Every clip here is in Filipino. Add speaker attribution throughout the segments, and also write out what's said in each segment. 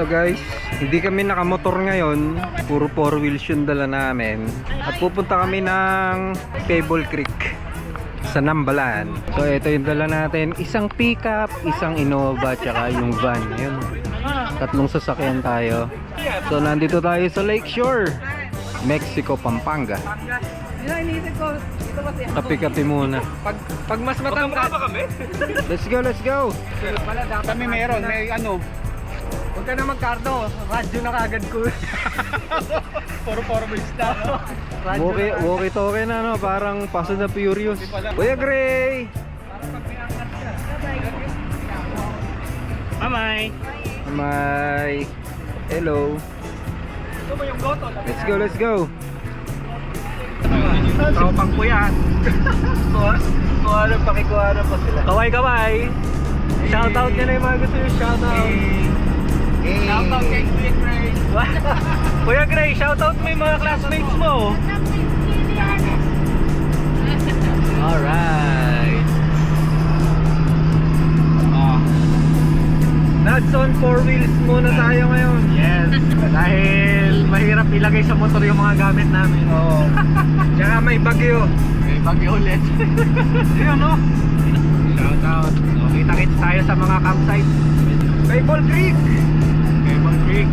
Speaker 1: Hello guys, hindi kami nakamotor ngayon, puro 4 wheels yung dala namin. At pupunta kami ng Pebble Creek sa Nambalan. So ito yung dala natin, isang pickup, isang Innova, tsaka yung van. Yun. Tatlong sasakyan tayo. So nandito tayo sa Lakeshore, Mexico, Pampanga. Kapi-kapi muna.
Speaker 2: Pag mas matangkad kami.
Speaker 1: Let's go, let's go.
Speaker 2: Kami meron, may ano. Huwag ka na magkardo, radyo na kagad ko. Puro wheels na.
Speaker 1: Walkie-talkie na, no? Parang Fast and the Furious. Kuya Gray!
Speaker 2: Mamay!
Speaker 1: Mamay! Hello!
Speaker 2: Ito mo yung goto?
Speaker 1: Let's go, let's go!
Speaker 2: Tropang ko yan. Pakikuha pa sila. Kaway! Shoutout nyo na yung mga gusto yung shoutout. Shoutout kay Kuya Gray. Kuya Gray, shoutout mo yung mga classmates mo. Alright. Nuts on 4 wheels muna tayo ngayon. Yes. Dahil mahirap ilagay sa motor yung mga gamit namin. Oo.
Speaker 1: Tsaka may bagyo.
Speaker 2: May bagyo ulit. Yun no? Shoutout. So, kita-kits tayo sa mga campsite.
Speaker 1: Pebble Creek!
Speaker 2: Pebble Creek.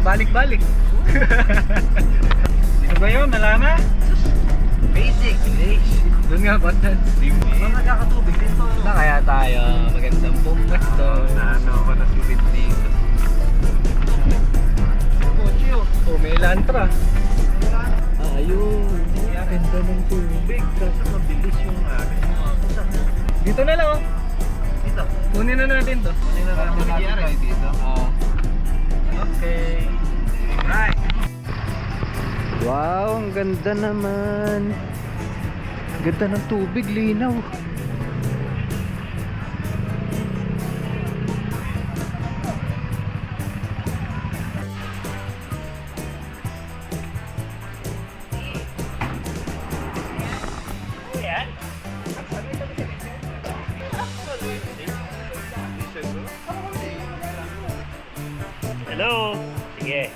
Speaker 2: Balik-balik. Sino ba yun? Nalama? Basic. Doon nga ba? Mga nagkakatubig dito. Na kaya tayo. Magandang pumwesto. Ano ko na sulit dito. Pochio. Oh, may lantra. Ayun. Ganda ng tubig. Kasi mabilis yung akin. Dito na lang oh. Dito. Kunin na natin to. Kunin na natin dito. Okay. Right.
Speaker 1: Wow, ang ganda naman. Ganda ng tubig, linaw.
Speaker 2: Hello. Sige.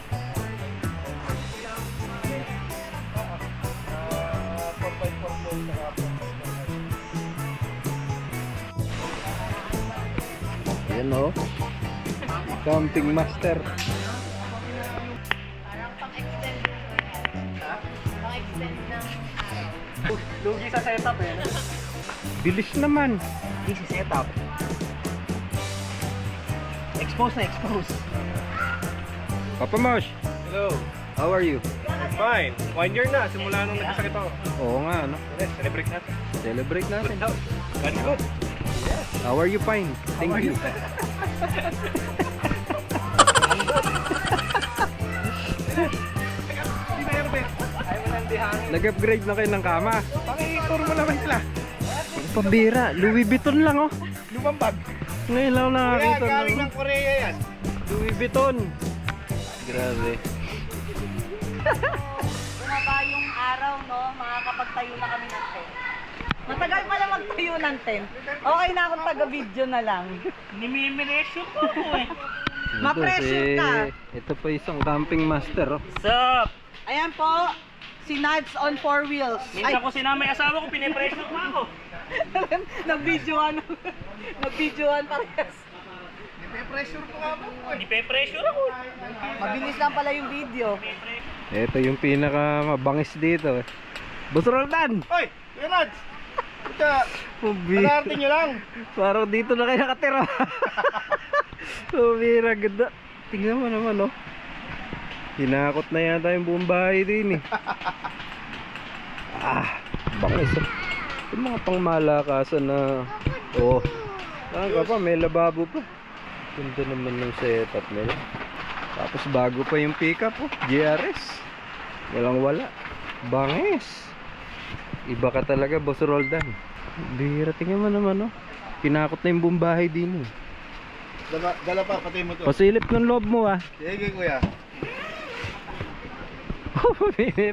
Speaker 1: Ayan o. Camping master.
Speaker 3: Parang pang-extend. Pang-extend ng araw.
Speaker 2: Lugi sa setup eh.
Speaker 1: Bilis naman.
Speaker 2: Lugi sa setup. Expose na expose.
Speaker 1: Papa Mosh,
Speaker 2: Hello.
Speaker 1: how are you?
Speaker 2: Fine. 1 year na simula nung nagkasakit ako.
Speaker 1: Oo nga, no?
Speaker 2: Yes, celebrate natin.
Speaker 1: Celebrate natin.
Speaker 2: Good. Very good.
Speaker 1: How are you? Fine. Thank you. Nag-upgrade na kayo ng kama.
Speaker 2: Pakitour mo naman sila.
Speaker 1: Pambira, Louis Vuitton lang oh.
Speaker 2: Lumang bag.
Speaker 1: Ngayon lang nakakita
Speaker 2: Kaya galing
Speaker 1: no?
Speaker 2: ng Korea yan.
Speaker 1: Louis Vuitton. Grabe.
Speaker 3: Bumaba yung araw, no? Makakapagtayo na kami ng tent. Matagal pala magtayo ng tent. Okay na akong taga-video na lang.
Speaker 2: Nimi-pressure po ako eh.
Speaker 3: Ma-pressure ka.
Speaker 1: Ito pa isang camping master oh.
Speaker 2: Sup?
Speaker 3: Ayan po, si Nads on 4 wheels.
Speaker 2: Minsan ko sinama yung asawa ko, pinipressure pa ako.
Speaker 3: Nag-videoan parehas.
Speaker 2: Nipe-pressure ko nga po. Nipe-pressure ako.
Speaker 3: Mabilis lang pala yung video.
Speaker 1: Ito yung pinaka mabangis dito eh. Boss Roldan!
Speaker 2: Hoy! Kuya Nads!
Speaker 4: ka. Manarating nyo lang.
Speaker 1: Parang dito na kayo nakatira. Pumira, ganda. Tingnan mo naman, oh. Hinakot na yata yung buong bahay din, eh. Bangis, oh. Yung mga pangmalakasan na... Oh, saan ka pa? May lababo pa. Ganda naman ng setup nila. Tapos bago pa yung pickup, oh. GRS. Walang wala. Bangis. Iba ka talaga, Boss Roldan. Bihira, tingnan mo naman, oh. Kinakot na yung buong bahay din, eh.
Speaker 4: Dala pa, patay mo to.
Speaker 1: Pasilip ng loob mo, ah.
Speaker 4: Sige kuya.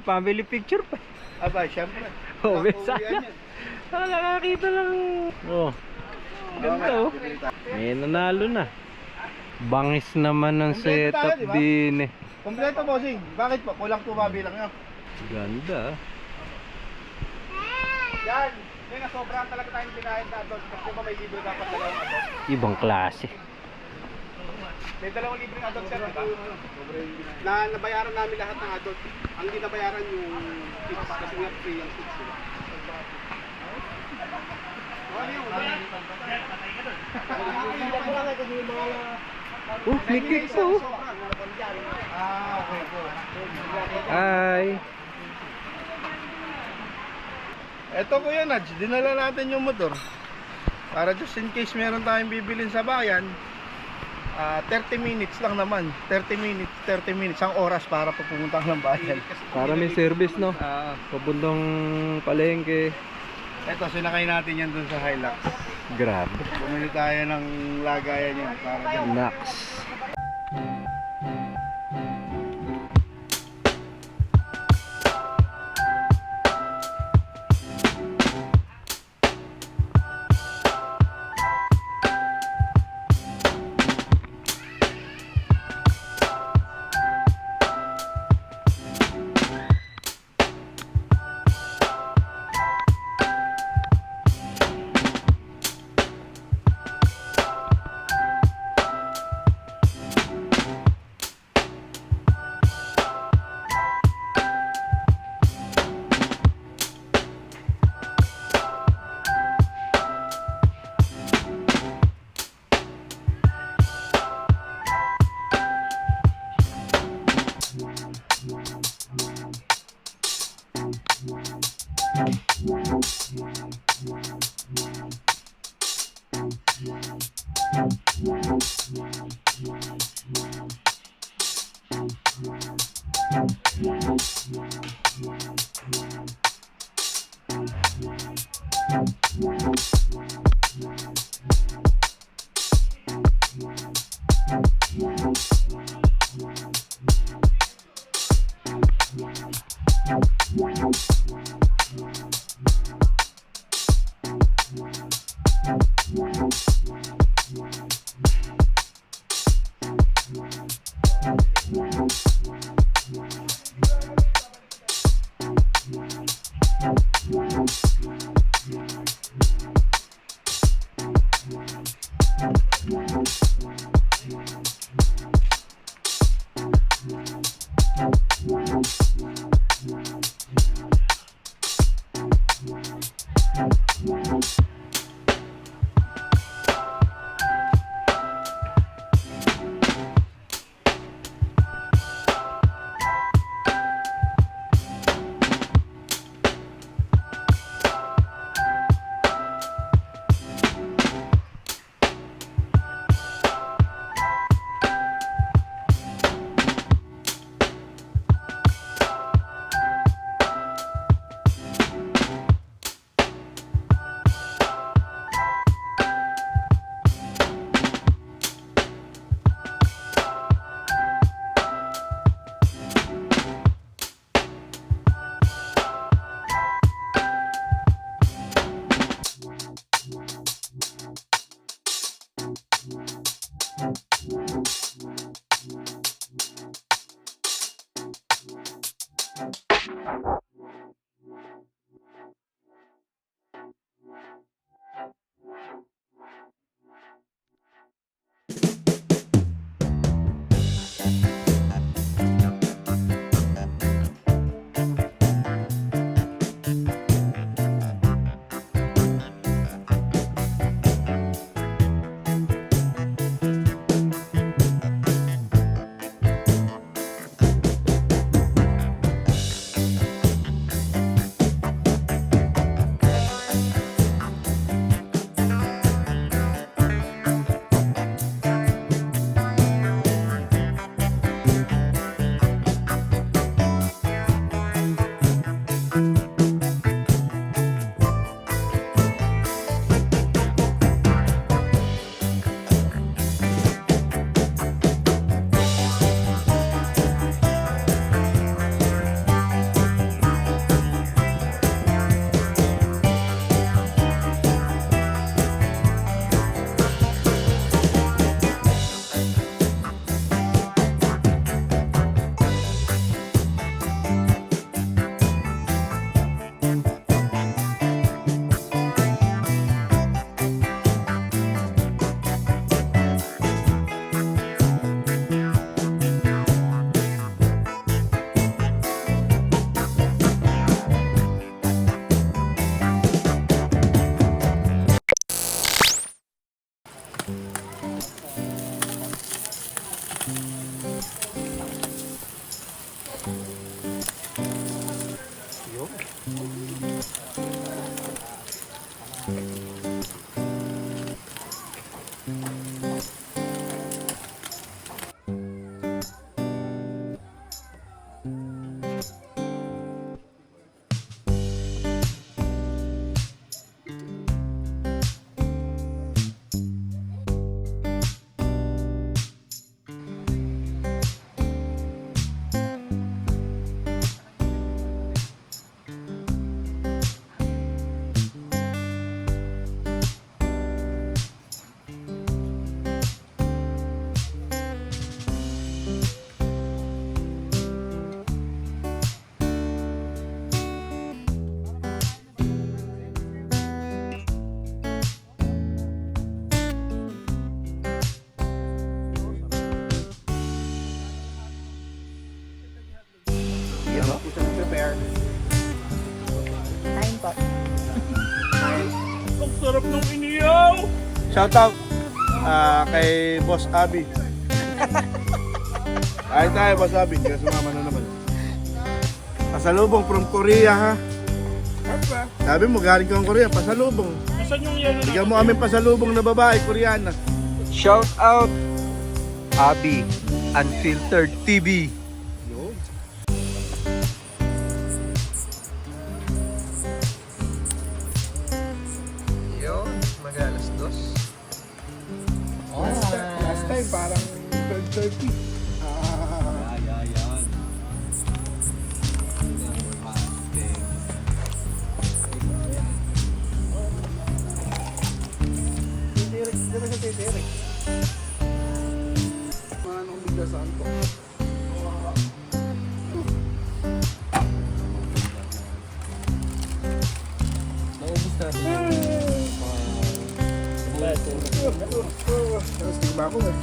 Speaker 1: Family picture pa.
Speaker 4: Aba, syempre.
Speaker 1: Oh,
Speaker 4: Uuwian
Speaker 1: sana.
Speaker 4: yan.
Speaker 1: Nakakita lang. Oh. Ganda, oh. May nanalo na. Bangis naman ng
Speaker 4: Kompleto
Speaker 1: setup
Speaker 4: tayo, di ba?
Speaker 1: din, eh.
Speaker 4: Kompleto bossing. Bakit po? Kulang po mabilang nyo.
Speaker 1: Ganda, ah.
Speaker 4: Yan. Kaya sobrang talaga tayong pinahin na adult. Kasi ba may libre dapat dalawang adult?
Speaker 1: Ibang klase.
Speaker 4: May dalawang libreng adult sir, di ba? Na nabayaran namin lahat ng adult. Ang hindi nabayaran yung kids kasi nga free yung kids. Diba?
Speaker 1: Oh, may cake po, oh.
Speaker 4: Okay po.
Speaker 1: Ay.
Speaker 4: Eto kuya Nudge, dinala natin yung motor. Para just in case meron tayong bibilin sa bayan. 30 minutes lang naman. 30 minutes, ang oras para pupunta ng bayan.
Speaker 1: Para may service, no? Papuntang palengke.
Speaker 4: Eto, sinakay natin yan dun sa Hilux.
Speaker 1: Grabe.
Speaker 4: Bumili tayo ng lagayan yan para dyan.
Speaker 1: Nax.
Speaker 3: Kain po.
Speaker 4: Ang sarap ng iniyaw! Shoutout kay Boss Abby. Ay tayo, Boss Abby. Kaya sumama na naman. Pasalubong from Korea, ha? Sabi mo, galing kang Korea, pasalubong. Bigyan mo kami pasalubong na babae, Koreana.
Speaker 1: Shout out Abby Unfiltered TV. Yun, mag-alas 2.
Speaker 4: Last time, parang 12:30. Dito sa titirik. Manong bigasan to.
Speaker 2: Naubos natin.
Speaker 4: Tapos tingba ko eh.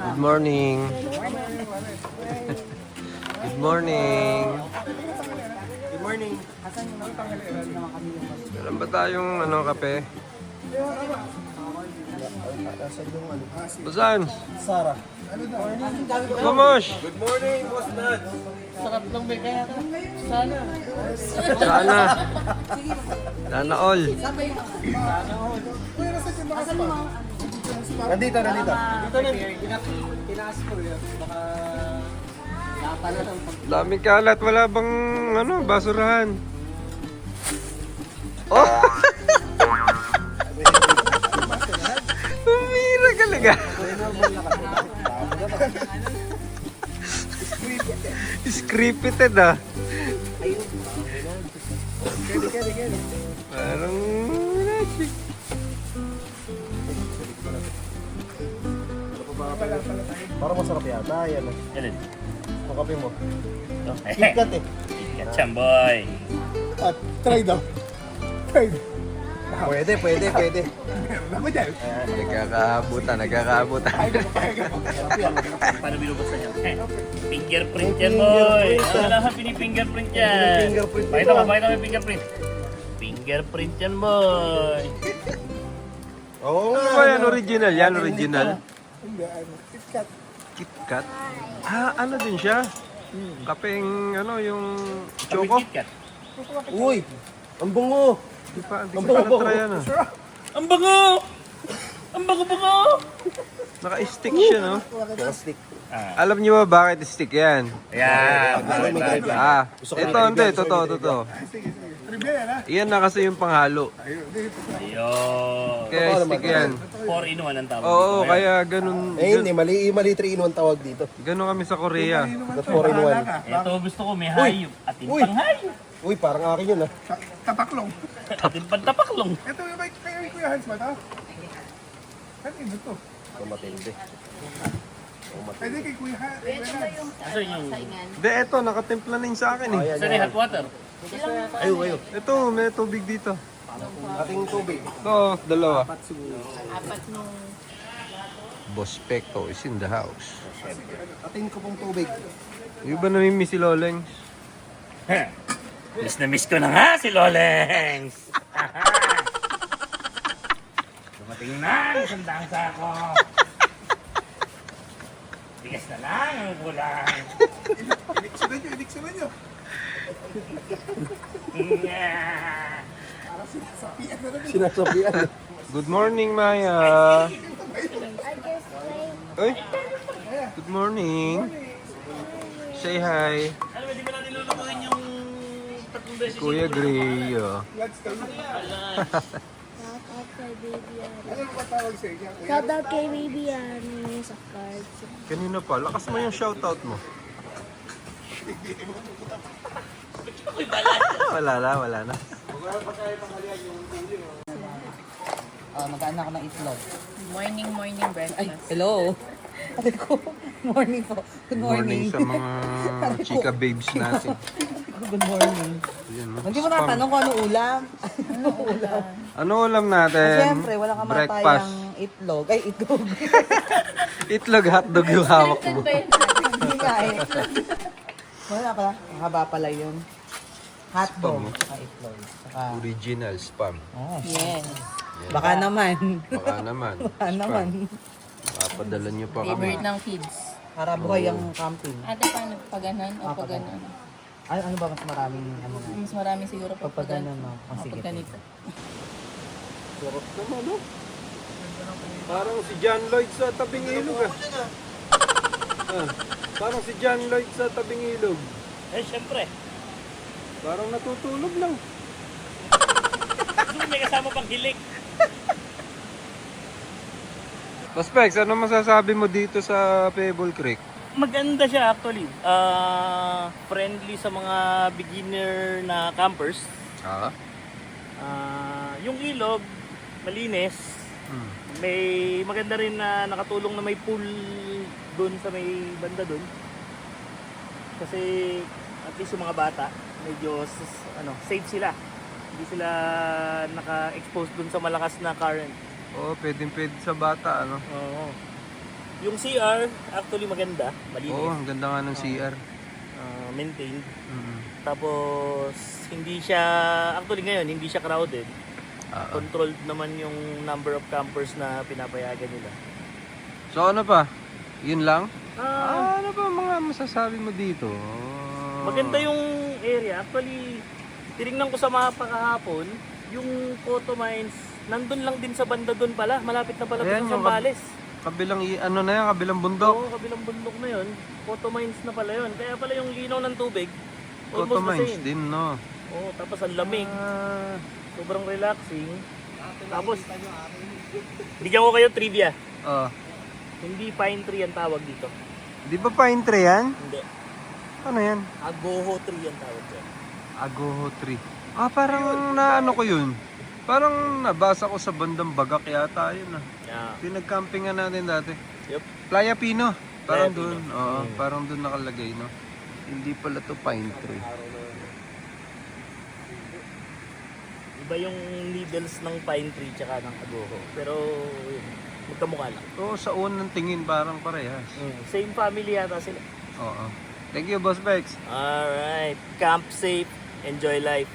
Speaker 1: Good morning. Good morning.
Speaker 2: Good morning.
Speaker 1: Meron ba tayong kape? Busan?
Speaker 2: Sarah.
Speaker 1: Vamos!
Speaker 2: Good morning, Boss Dad. Sarap lang ba kaya? Sana.
Speaker 1: Sana. Sana all.
Speaker 2: Nandito. Dito na. Tinaas ko yun. Baka napala ng pag...
Speaker 1: Daming kalat. Wala bang basurahan? Oh! Umira ka laga. Scripted ah. Parang magic.
Speaker 2: Parang masarap yata. Yan.
Speaker 5: Alin?
Speaker 2: Ang kape mo.
Speaker 5: Oh,
Speaker 2: Kikat eh.
Speaker 5: Kacang boy.
Speaker 4: At try daw. Try.
Speaker 2: Pwede.
Speaker 4: Ako dyan.
Speaker 1: Nagkakaabutan.
Speaker 5: Paano binubuksan yan? Fingerprint yan boy. Ano lang ang pini-fingerprint yan?
Speaker 2: Fingerprint
Speaker 5: Pakita
Speaker 2: ito,
Speaker 5: mo yung fingerprint. Fingerprint yan boy.
Speaker 2: Oo
Speaker 1: Ano
Speaker 2: nga.
Speaker 1: ba yan? Original yan? Original?
Speaker 4: Hindi, KitKat.
Speaker 1: KitKat? Ano din siya? Kapeng yung choco?
Speaker 5: KitKat.
Speaker 2: Uy, ang bungo.
Speaker 1: Di pa na-try yan ah.
Speaker 5: Ang bango! Ang bango-bango!
Speaker 1: Naka-stick siya no?
Speaker 2: Plastic.
Speaker 1: Alam niyo ba bakit stick yan?
Speaker 5: Ayan.
Speaker 1: Ito hindi. Totoo.
Speaker 4: Trivia yan, ha?
Speaker 1: Iyan na kasi yung panghalo.
Speaker 5: Ayun.
Speaker 1: Kaya stick yan.
Speaker 5: 4-in-1 ang tawag.
Speaker 1: Oo,
Speaker 5: dito.
Speaker 1: kaya ganun.
Speaker 2: Eh hindi, mali 3-in-1 tawag dito.
Speaker 1: Ganun kami sa Korea.
Speaker 2: That's 4-in-1.
Speaker 5: Ito gusto ko may hayop. Atin
Speaker 2: Uy.
Speaker 5: pang hayop.
Speaker 2: Uy, parang akin yun ah.
Speaker 4: Tapaklong.
Speaker 5: Atin pang tapaklong.
Speaker 4: Ito yung kay Kuya Hans ba ito? Ano ito?
Speaker 2: Ito matindi.
Speaker 5: Asa yung...
Speaker 1: Hindi, eto, nakatimpla na yun sa akin eh.
Speaker 5: Saan yung hot water?
Speaker 1: Ito, may tubig dito.
Speaker 2: Ating tubig.
Speaker 1: Ito, dalawa.
Speaker 3: Apat nung...
Speaker 1: Boss Pecto is in the house.
Speaker 2: Ating ko pong tubig.
Speaker 1: Yung ba namimiss si Loleng?
Speaker 5: Miss na miss ko na nga si Lolengs. Dumating na ang sandang sako. Bigas na lang ang kulang.
Speaker 2: Iniksunan nyo. Sinasabihan.
Speaker 1: Good morning, Maya. Ay, good morning. Say hi.
Speaker 5: Ano, hindi ba natin lulutuin yung 3 beses?
Speaker 1: Kuya Gray. Oh.
Speaker 6: Shoutout kay Baby Annie sa cards.
Speaker 1: Kanina pa, lakas mo yung shoutout mo. Wala na.
Speaker 3: Magkano ako ng itlog? Morning breakfast. Ay, hello. Sabi ko, morning po. Good morning.
Speaker 1: Sa mga chika babes natin.
Speaker 3: Good morning.
Speaker 1: Yan, no?
Speaker 3: Hindi mo
Speaker 1: Spam.
Speaker 3: natanong kung ano ulam.
Speaker 1: Ano ulam natin?
Speaker 3: Siyempre, wala ka
Speaker 1: Breakfast.
Speaker 3: matayang itlog. Ay, itlog.
Speaker 1: Itlog hotdog yung hawak mo.
Speaker 3: Hindi nga eh. Wala pala. Ang haba pala yun. Hotdog.
Speaker 1: Spam.
Speaker 3: Saka itlog. Saka...
Speaker 1: Original spam.
Speaker 3: Oh, yes. Baka naman.
Speaker 1: Baka naman.
Speaker 3: Baka naman.
Speaker 1: Papadala nyo pa kami.
Speaker 7: Favorite ng kids.
Speaker 3: Para buhay ang camping.
Speaker 7: Ada paano? Paganan o paganan?
Speaker 3: Ano ba mas maraming ano na?
Speaker 7: Mas marami siguro
Speaker 3: Pag pagano, no? Ang sige.
Speaker 7: Pag ganito.
Speaker 1: Sarap naman, no? Parang si John Lloyd sa tabing ilog, parang si John Lloyd sa tabing ilog.
Speaker 5: Eh, syempre.
Speaker 1: Parang natutulog lang.
Speaker 5: Doon may kasama pang hilik.
Speaker 1: Paspex, ano masasabi mo dito sa Pebble Creek?
Speaker 5: Maganda siya actually. Friendly sa mga beginner na campers. Yung ilog, malinis. May maganda rin na nakatulong na may pool doon sa may banda doon. Kasi at least yung mga bata, medyo safe sila. Hindi sila naka-expose doon sa malakas na current.
Speaker 1: Oo, pwede sa bata, ano?
Speaker 5: Oo. Yung CR, actually maganda, malinis.
Speaker 1: Oo, ang ganda nga ng CR.
Speaker 5: Maintained.
Speaker 1: Mm.
Speaker 5: Tapos, hindi siya, actually ngayon, hindi siya crowded. Controlled naman yung number of campers na pinapayagan nila.
Speaker 1: So ano pa? Yun lang?
Speaker 5: Ah,
Speaker 1: Ano ba mga masasabi mo dito?
Speaker 5: maganda yung area. Actually, tinignan ko sa mapa kahapon, yung Cotto Mines, nandun lang din sa banda doon pala. Malapit na pala
Speaker 1: Ayan,
Speaker 5: doon sa
Speaker 1: yung
Speaker 5: Zambales.
Speaker 1: Kabilang, ano na yan? Kabilang bundok?
Speaker 5: Oo, kabilang bundok na yun. Cotto Mines na pala yun. Kaya pala yung linaw ng tubig,
Speaker 1: Cotto
Speaker 5: almost the
Speaker 1: Mines
Speaker 5: same.
Speaker 1: din, no?
Speaker 5: Oo, tapos ang lamig. Sobrang relaxing. Tapos, bigyan ko kayo trivia. Hindi pine tree ang tawag dito.
Speaker 1: Di ba pine tree yan?
Speaker 5: Hindi.
Speaker 1: Ano yan?
Speaker 5: Agoho tree ang tawag dyan.
Speaker 1: Agoho tree. Parang naano ko yun. Parang nabasa ko sa bandang Bagak yata yun ah.
Speaker 5: Yeah.
Speaker 1: Pinag-campingan natin dati.
Speaker 5: Yup.
Speaker 1: Playa Pino. Parang
Speaker 5: Playa Pino.
Speaker 1: doon. Oo, parang doon nakalagay, no? Hindi pala to pine tree.
Speaker 5: Iba yung needles ng pine tree tsaka ng agoho. Pero, yun, magkamukha lang.
Speaker 1: Oo, sa unang tingin parang parehas.
Speaker 5: Same family yata sila.
Speaker 1: Oo. Thank you, Boss Bex.
Speaker 5: Alright. Camp safe. Enjoy life.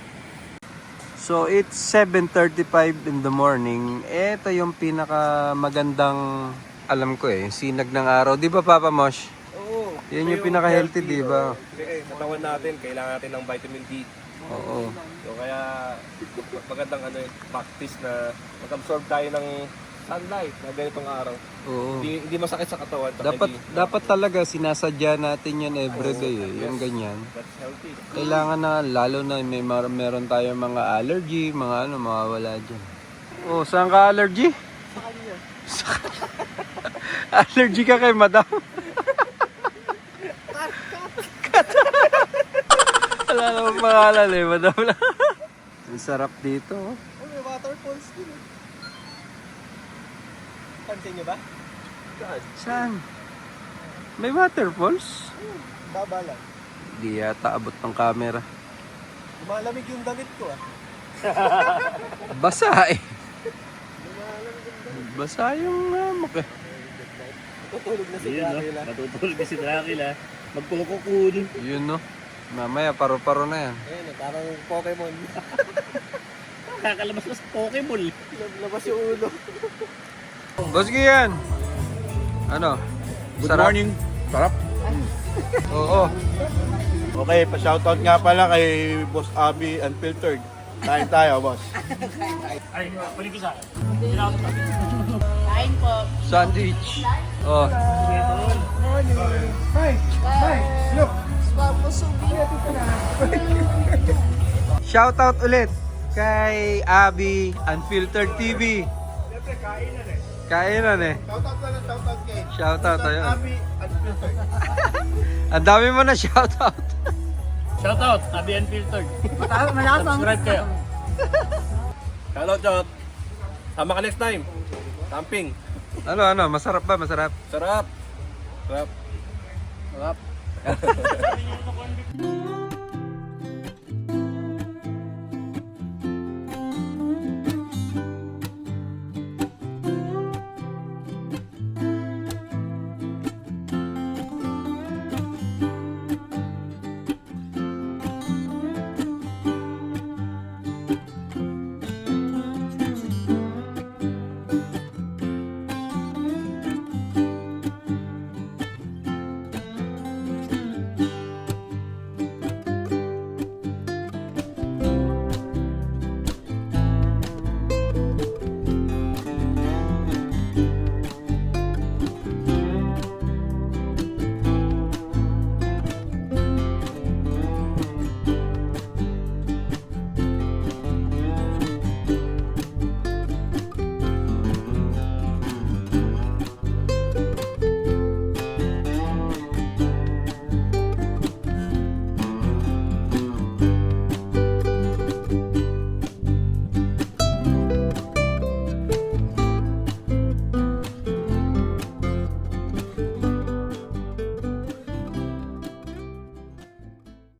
Speaker 1: So, it's 7:35 in the morning. Ito yung pinaka magandang, alam ko sinag ng araw. Di ba, Papa Mosh?
Speaker 2: Oo.
Speaker 1: Yan yung pinaka-healthy, di ba?
Speaker 2: Kasi katawan natin, kailangan natin ng vitamin D.
Speaker 1: Oo.
Speaker 2: So kaya magandang practice na mag-absorb tayo ng sunlight na ganitong araw.
Speaker 1: Oo.
Speaker 2: Hindi masakit sa katawan. Saka
Speaker 1: Dapat talaga sinasadya natin yan everyday yung ganyan.
Speaker 2: that's healthy.
Speaker 1: Kailangan na, lalo na meron tayong mga allergy, mga mawawala dyan. Oh, saan ka allergy? Sa kanya. Allergy ka kay madam? Wala namang pangalan madam lang. Ang sarap dito.
Speaker 2: May waterfalls din. Pansin niyo ba?
Speaker 1: Saan? May waterfalls?
Speaker 2: Baba lang.
Speaker 1: Di yata abot ng camera.
Speaker 2: Lumalamig yung damit ko ah.
Speaker 1: Basa eh. Basa yung hammock eh.
Speaker 2: Tutulog na si
Speaker 5: Yun, no?
Speaker 2: Dracula.
Speaker 5: Natutulog na si Dracula. Magkukukun.
Speaker 1: Yun no. Mamaya paro-paro na yan.
Speaker 2: Ayun, parang Pokemon.
Speaker 5: Kakalabas na sa Pokemon.
Speaker 2: Labas yung ulo.
Speaker 1: Boss Gian! Ano?
Speaker 4: Good morning. Sarap.
Speaker 1: Oo.
Speaker 4: Okay, pa-shoutout nga pala kay Boss Abby Unfiltered. Kain tayo, boss.
Speaker 5: Ay, balik ko sa akin. Tinawag ko.
Speaker 7: Kain po.
Speaker 1: Sandwich. Oh. Shoutout ulit kay Abby Unfiltered TV. Kainan eh.
Speaker 4: Shoutout na lang, shoutout kay
Speaker 1: Shoutout ayun.
Speaker 4: Abby Unfiltered.
Speaker 1: Ang dami mo na shoutout.
Speaker 5: Shoutout, Abby Unfiltered. Subscribe kayo.
Speaker 2: Shoutout, Jot. Tama ka next time. Camping.
Speaker 1: Ano, masarap ba? Masarap.
Speaker 2: Sarap. Sarap. Sarap.